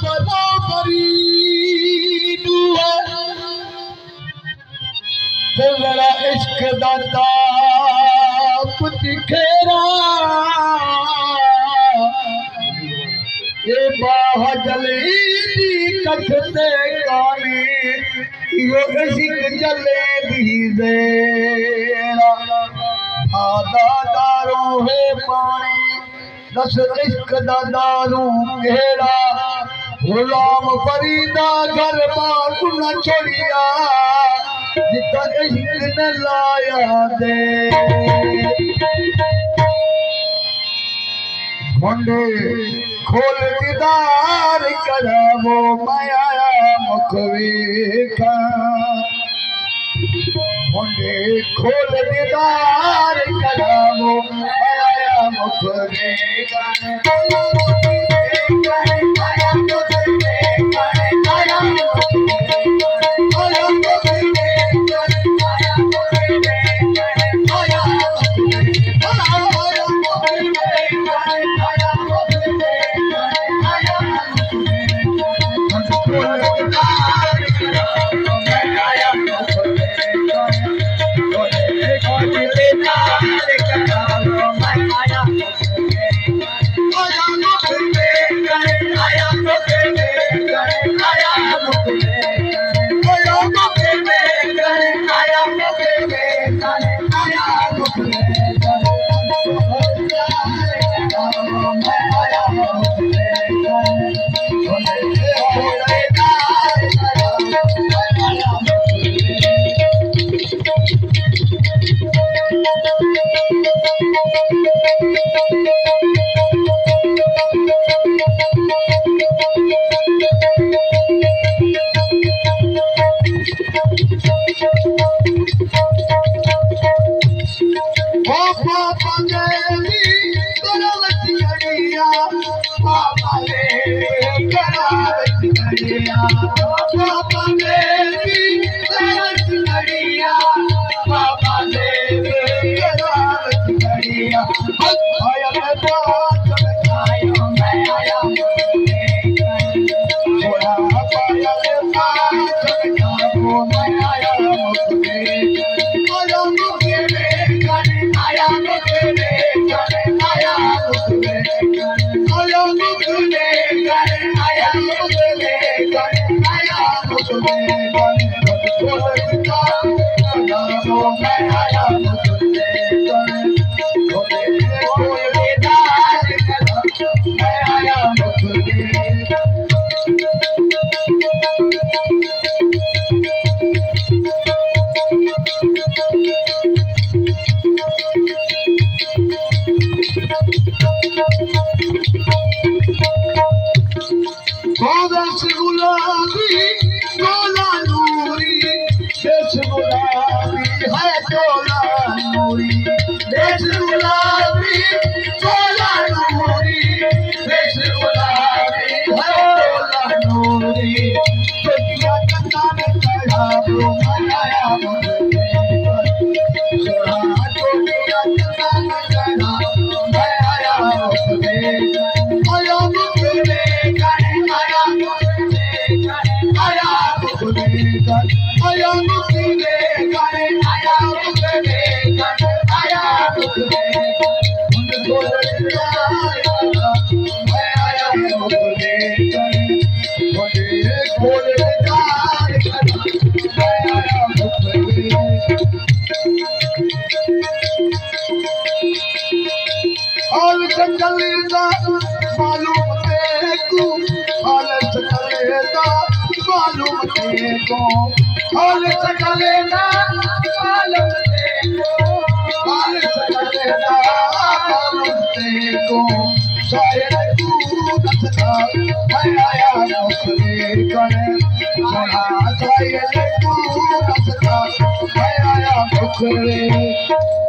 बराबरी तेरा इश्क दाता कुछ खेरा ये बाह जली कठते कानी यो इश्क जले दी देरा आदा दारू है पानी दस इश्क दा दारू घेरा गुलाम फरीदा घर बार न छोड़िया जितना इश्क न लाया दे मुंडे खोल दीदार करावो माया मुख वेखा मुंडे खोल दीदार करावो माया मुख वेखा Thank you.